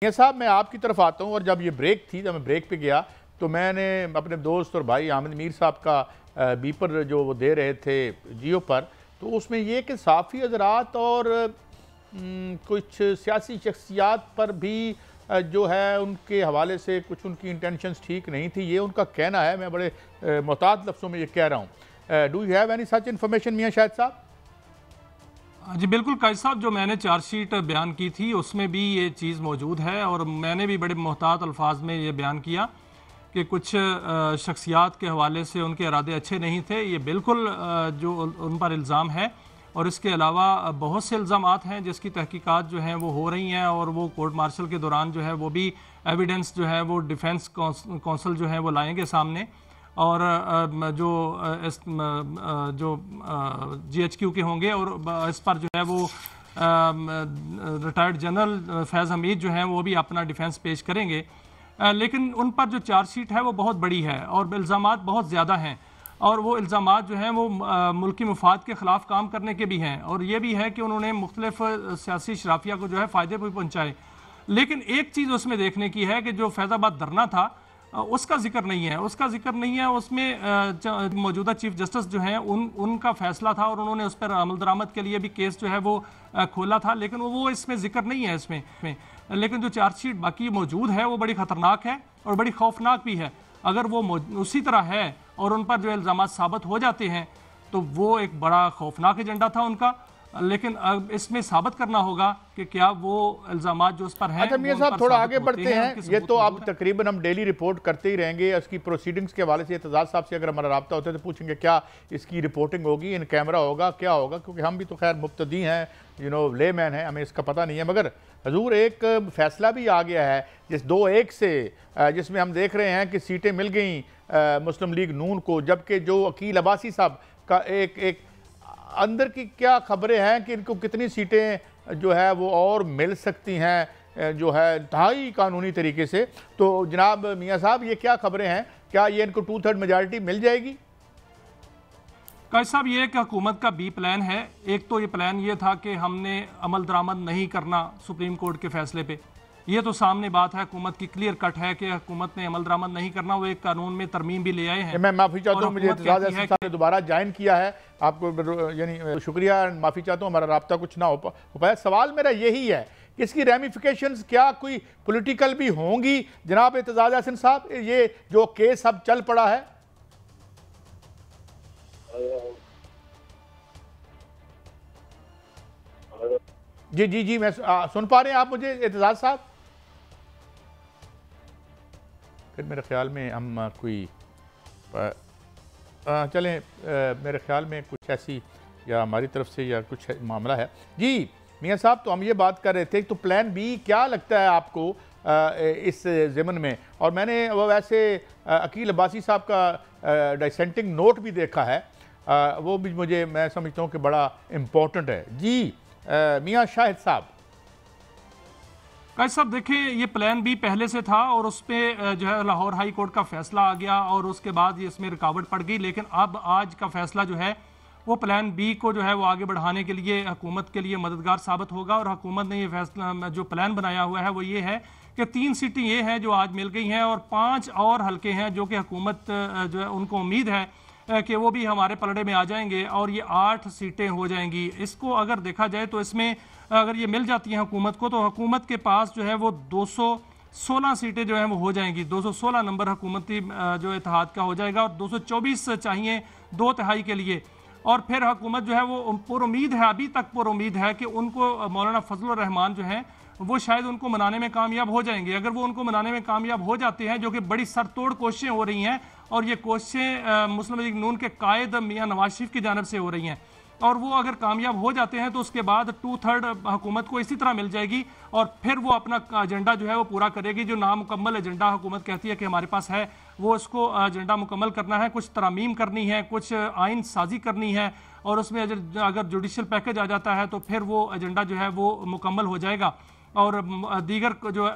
ये साहब मैं आपकी तरफ आता हूँ और जब ये ब्रेक थी, जब मैं ब्रेक पे गया तो मैंने अपने दोस्त और भाई आमिर मीर साहब का बीपर जो वो दे रहे थे जियो पर, तो उसमें ये कि साफ़ी हज़रात और कुछ सियासी शख्सियात पर भी जो है उनके हवाले से कुछ उनकी इंटेंशंस ठीक नहीं थी, ये उनका कहना है। मैं बड़े मोहतात लफ्ज़ों में ये कह रहा हूँ। Do you have any such information मियां शाहिद साहब? जी बिल्कुल कायद साहब, जो मैंने चार्जशीट बयान की थी उसमें भी ये चीज़ मौजूद है और मैंने भी बड़े मोहतात अल्फाज में ये बयान किया कि कुछ शख्सियात के हवाले से उनके इरादे अच्छे नहीं थे। ये बिल्कुल जो उन पर इल्ज़ाम है और इसके अलावा बहुत से इल्ज़ामात हैं जिसकी तहकीकात जो हैं वो हो रही हैं और वो कोर्ट मार्शल के दौरान जो है वो भी एविडेंस जो है वो डिफेंस कौंसल जो है वो लाएंगे सामने। और जो GHQ के होंगे और इस पर जो है वो रिटायर्ड जनरल फैज़ हमीद जो हैं वो भी अपना डिफेंस पेश करेंगे। लेकिन उन पर जो चार्जशीट है वो बहुत बड़ी है और इल्ज़ामात बहुत ज़्यादा हैं और वो इल्ज़ामात जो हैं वो मुल्की मफाद के ख़िलाफ़ काम करने के भी हैं और ये भी है कि उन्होंने मुख्तलिफ सियासी शराफिया को जो है फ़ायदे भी पहुँचाए। लेकिन एक चीज़ उसमें देखने की है कि जो फैज़ाबाद धरना था उसका जिक्र नहीं है, उसमें मौजूदा चीफ जस्टिस जो हैं उनका फैसला था और उन्होंने उस पर अमल दरामद के लिए भी केस जो है वो खोला था, लेकिन वो इसमें जिक्र नहीं है इसमें। लेकिन जो चार्जशीट बाकी मौजूद है वो बड़ी ख़तरनाक है और बड़ी खौफनाक भी है। अगर वो उसी तरह है और उन पर जो इल्ज़ामात साबित हो जाते हैं तो वो एक बड़ा खौफनाक एजेंडा था उनका। लेकिन अब इसमें साबित करना होगा कि क्या वो इल्ज़ामात जो उस पर हैं। अच्छा मियां साहब थोड़ा आगे बढ़ते हैं। ये तो अब तकरीबन हम डेली रिपोर्ट करते ही रहेंगे इसकी प्रोसीडिंग्स के हवाले से। एतजाज़ साहब से अगर हमारा रब्ता होता है तो पूछेंगे क्या इसकी रिपोर्टिंग होगी, इन कैमरा होगा, क्या होगा, क्योंकि हम भी तो खैर मुब्तदी हैं, ले मैन हैं, हमें इसका पता नहीं है। मगर हजूर एक फ़ैसला भी आ गया है जिस 2-1 से, जिसमें हम देख रहे हैं कि सीटें मिल गई मुस्लिम लीग नून को, जबकि जो अकील अब्बासी साहब का एक अंदर की क्या खबरें हैं कि इनको कितनी सीटें जो है वो और मिल सकती हैं जो है इंतहाई कानूनी तरीके से। तो जनाब मियां साहब ये क्या खबरें हैं, क्या ये इनको 2/3 मेजॉरिटी मिल जाएगी? कायद साहब, ये एक हुकूमत का बी प्लान है। एक तो ये प्लान ये था कि हमने अमल दरामद नहीं करना सुप्रीम कोर्ट के फैसले पे, ये तो सामने बात है, हुकूमत की क्लियर कट है कि हुकूमत ने अमल दरामद नहीं करना। वो एक कानून में तरमीम भी ले आए हैं। मैं माफ़ी चाहता हूँ, मुझे एतजाज़ है साहब ने दोबारा ज्वाइन किया है आपको, यानी शुक्रिया, माफ़ी चाहता हूँ हमारा राब्ता कुछ ना हो पाया। सवाल मेरा यही है कि इसकी रेमिफिकेशंस क्या कोई पॉलिटिकल भी होंगी जनाब एतजाज़ हसन साहब? ये जो केस अब चल पड़ा है, जी जी जी मैं सुन पा रहे हैं आप मुझे एतजाज़ साहब? फिर मेरे ख्याल में हम कोई चलें, मेरे ख्याल में कुछ ऐसी या हमारी तरफ से या कुछ मामला है। जी मियां साहब, तो हम ये बात कर रहे थे, तो प्लान बी क्या लगता है आपको इस ज़िमन में? और मैंने वो वैसे अकील अब्बासी साहब का डिसेंटिंग नोट भी देखा है, वो भी मैं समझता हूँ कि बड़ा इम्पोर्टेंट है। जी मियां शाहिद साहब। कायद साहब देखिए, ये प्लान भी पहले से था और उस पर जो है लाहौर हाई कोर्ट का फैसला आ गया और उसके बाद ये इसमें रुकावट पड़ गई। लेकिन अब आज का फैसला जो है वो प्लान बी को जो है वो आगे बढ़ाने के लिए हुकूमत के लिए मददगार साबित होगा। और हुकूमत ने ये फैसला जो प्लान बनाया हुआ है वो ये है कि 3 सीटें ये हैं जो आज मिल गई हैं और 5 और हल्के हैं जो कि हुकूमत जो है उनको उम्मीद है कि वो भी हमारे पलड़े में आ जाएंगे और ये 8 सीटें हो जाएंगी। इसको अगर देखा जाए तो इसमें अगर ये मिल जाती हैं हुकूमत को तो हुकूमत के पास जो है वो 216 सीटें जो हैं वो हो जाएंगी। 216 नंबर हुकूमती जो इत्तेहाद का हो जाएगा और 224 चाहिए 2/3 के लिए। और फिर हुकूमत जो है वो पुरुम्मीद है, अभी तक पुरुम्मीद है कि उनको मौलाना फजलुर रहमान जो हैं वो शायद उनको मनाने में कामयाब हो जाएंगे। अगर वो उनको मनाने में कामयाब हो जाते हैं, जो कि बड़ी सरतोड़ कोशिशें हो रही हैं और ये कोशिशें मुस्लिम लीग नून के कायद मियां नवाज शरीफ की जानिब से हो रही हैं, और वो अगर कामयाब हो जाते हैं तो उसके बाद 2/3 हुकूमत को इसी तरह मिल जाएगी और फिर वो अपना एजेंडा जो है वो पूरा करेगी। जो नामुकम्मल एजेंडा हुकूमत कहती है कि हमारे पास है, वो उसको एजेंडा मुकम्मल करना है, कुछ तरमीम करनी है, कुछ आइन साजी करनी है और उसमें अगर जुडिशल पैकेज आ जाता है तो फिर वो एजेंडा जो है वो मुकम्मल हो जाएगा और दीगर जो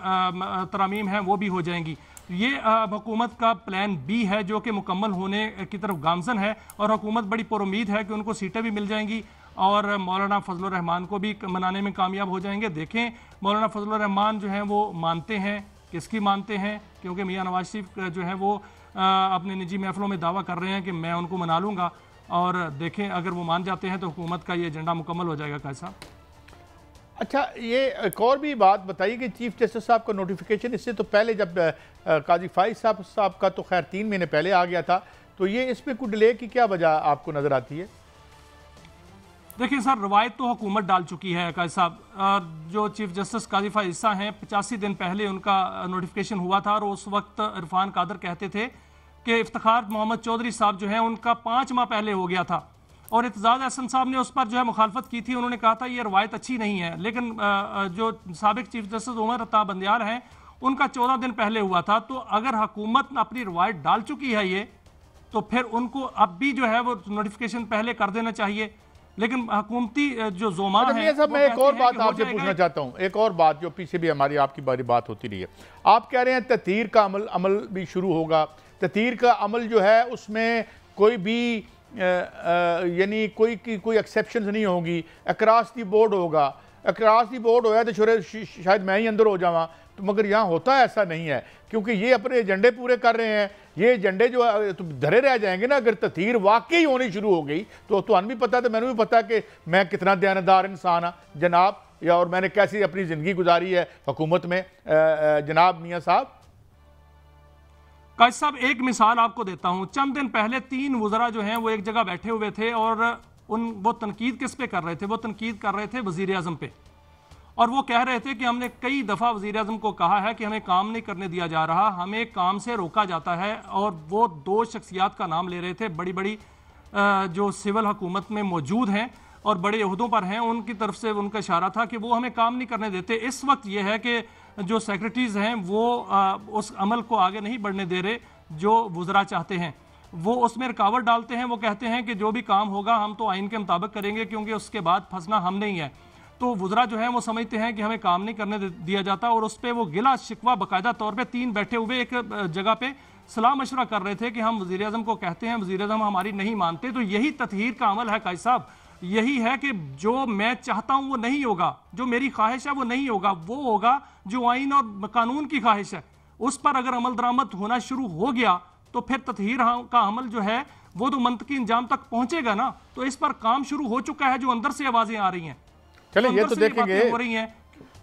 तरमीम हैं वो भी हो जाएंगी। ये हुकूमत का प्लान बी है जो कि मुकम्मल होने की तरफ गामजन है और हुकूमत बड़ी पुरुम्मीद है कि उनको सीटें भी मिल जाएंगी और मौलाना फजलुर रहमान को भी मनाने में कामयाब हो जाएंगे। देखें मौलाना फजलुर रहमान जो हैं वो मानते हैं, किसकी मानते हैं, क्योंकि मियां नवाज शरीफ जो है वो अपने निजी महफिलों में दावा कर रहे हैं कि मैं उनको मना लूँगा, और देखें अगर वो मान जाते हैं तो हुकूमत का ये एजेंडा मुकम्मल हो जाएगा। कैसा? अच्छा, ये एक और भी बात बताइए कि चीफ जस्टिस साहब का नोटिफिकेशन इससे तो पहले जब काजी फाइज साहब का तो खैर 3 महीने पहले आ गया था, तो ये इसमें कोई डिले की क्या वजह आपको नजर आती है? देखिए सर, रवायत तो हुकूमत डाल चुकी है काजी साहब। जो चीफ जस्टिस काजी फाइज हैं 85 दिन पहले उनका नोटिफिकेशन हुआ था, और उस वक्त इरफान कादर कहते थे कि इफ्तिखार मोहम्मद चौधरी साहब जो है उनका 5 माह पहले हो गया था, और इत्तेजाज अहसन साहब ने उस पर जो है मुखालफत की थी। उन्होंने कहा था ये रवायत अच्छी नहीं है, लेकिन जो साबिक चीफ जस्टिस उमर अता बंदियाल हैं उनका 14 दिन पहले हुआ था। तो अगर हुकूमत अपनी रवायत डाल चुकी है ये, तो फिर उनको अब भी जो है वो नोटिफिकेशन पहले कर देना चाहिए। लेकिन हुकूमती जो जोमा है, मैं एक और बात आपसे पूछना चाहता हूँ, एक और बात जो पीछे भी हमारी आपकी बारी बात होती रही है। आप कह रहे हैं ततीर का अमल भी शुरू होगा। ततीर का अमल जो है उसमें कोई भी यानी कोई एक्सेप्शन नहीं होगी, अक्रॉस दी बोर्ड होगा। अक्रॉस दी बोर्ड होया तो शायद मैं ही अंदर हो जावा, तो मगर यहाँ होता ऐसा नहीं है, क्योंकि ये अपने एजेंडे पूरे कर रहे हैं। ये एजेंडे जो तो धरे रह जाएंगे ना। अगर ततीर वाकई होनी शुरू हो गई तो तुहानू भी पता, तो मैंने भी पता कि मैं कितना दयानतदार इंसान हाँ जनाब, या और मैंने कैसी अपनी ज़िंदगी गुजारी है हुकूमत में जनाब मियाँ साहब। काजी साहब एक मिसाल आपको देता हूं। चंद दिन पहले 3 वज़रा जो हैं वो एक जगह बैठे हुए थे, और वो तनकीद किस पे कर रहे थे? वो तनकीद कर रहे थे वज़ीर आज़म पे, और वो कह रहे थे कि हमने कई दफ़ा वज़ीर आज़म को कहा है कि हमें काम नहीं करने दिया जा रहा, हमें काम से रोका जाता है। और वो 2 शख्सियात का नाम ले रहे थे, बड़ी बड़ी जो सिविल हुकूमत में मौजूद हैं और बड़े ओहदों पर हैं, उनकी तरफ से उनका इशारा था कि वो हमें काम नहीं करने देते। इस वक्त ये है कि जो सेक्रेटरीज हैं वो उस अमल को आगे नहीं बढ़ने दे रहे जो वज़रा चाहते हैं, वो उसमें रुकावट डालते हैं। वो कहते हैं कि जो भी काम होगा हम तो आइन के मुताबिक करेंगे, क्योंकि उसके बाद फंसना हम नहीं है। तो वज़रा जो है वो समझते हैं कि हमें काम नहीं करने दिया जाता, और उस पर वो गिला शिकवा बाकायदा तौर पर 3 बैठे हुए एक जगह पे सलाह मशवरा कर रहे थे कि हम वज़ीर आज़म को कहते हैं, वज़ीर आज़म हमारी नहीं मानते। तो यही तत्हीर का अमल है काजी साहब। यही है कि जो मैं चाहता हूं वो नहीं होगा, जो मेरी ख्वाहिश है वो नहीं होगा, वो होगा जो आइन और कानून की ख्वाहिश है। उस पर अगर अमल दरामद होना शुरू हो गया तो फिर तत्हीर का अमल जो है वो तो मंतकी इंजाम तक पहुंचेगा ना। तो इस पर काम शुरू हो चुका है, जो अंदर से आवाजें आ रही हैं। चलें ये तो देखेंगे हो रही हैं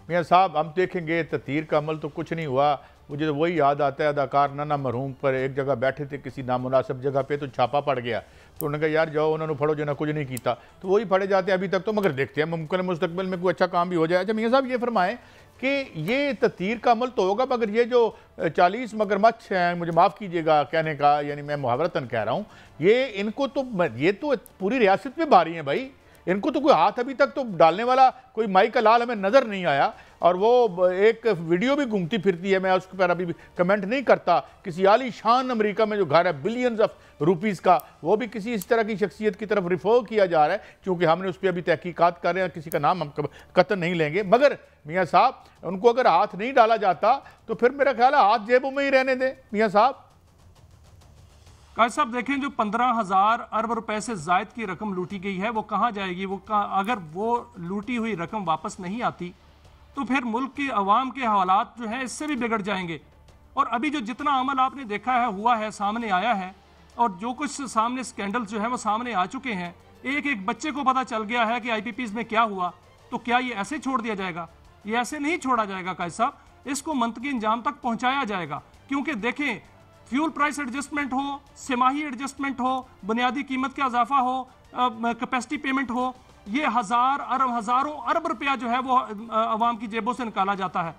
मियां साहब, हम देखेंगे। तत्हीर का अमल तो कुछ नहीं हुआ। मुझे तो वही याद आता है, अदाकार नाना मरहूम पर एक जगह बैठे थे किसी नामुनासिब जगह पे, तो छापा पड़ गया। तो उन्होंने कहा यार जाओ उन्होंने फड़ो, जो ना कुछ नहीं किया, तो वही फड़े जाते हैं अभी तक। तो मगर देखते हैं मुमकिन मुस्तकबिल में कोई अच्छा काम भी हो जाए। अच्छा मियां साहब ये फरमाएं कि ये ततीर का अमल तो होगा, मगर ये जो 40 मगरमच्छ हैं, मुझे माफ़ कीजिएगा कहने का, यानी मैं मुहावरतन कह रहा हूँ, ये इनको तो ये तो पूरी रियासत में भारी हैं भाई। इनको तो कोई हाथ अभी तक तो डालने वाला कोई माई का लाल हमें नज़र नहीं आया। और वो एक वीडियो भी घूमती फिरती है, मैं उसके पर अभी भी कमेंट नहीं करता। किसी आलीशान अमेरिका में जो घर है बिलियंस ऑफ रुपीज़ का, वो भी किसी इस तरह की शख्सियत की तरफ रिफर किया जा रहा है, क्योंकि हमने उस पर अभी तहकीकात कर रहे हैं, किसी का नाम हम कतन नहीं लेंगे। मगर मियाँ साहब उनको अगर हाथ नहीं डाला जाता तो फिर मेरा ख्याल है हाथ जेबों में ही रहने दें। मियाँ साहब काजी साहब देखें, जो 15,000 अरब रुपए से जायद की रकम लूटी गई है वो कहाँ जाएगी? अगर वो लूटी हुई रकम वापस नहीं आती तो फिर मुल्क के अवाम के हालात जो हैं इससे भी बिगड़ जाएंगे। और अभी जो जितना अमल आपने देखा है, हुआ है, सामने आया है, और जो कुछ सामने स्कैंडल जो है वो सामने आ चुके हैं, एक एक बच्चे को पता चल गया है कि IPPs में क्या हुआ, तो क्या ये ऐसे छोड़ दिया जाएगा? ये ऐसे नहीं छोड़ा जाएगा काजी साहब, इसको मंतकी इंजाम तक पहुंचाया जाएगा। क्योंकि देखें, फ्यूल प्राइस एडजस्टमेंट हो, तिमाही एडजस्टमेंट हो, बुनियादी कीमत का इजाफा हो, कैपेसिटी पेमेंट हो, ये हज़ारों अरब रुपया जो है वो अवाम की जेबों से निकाला जाता है।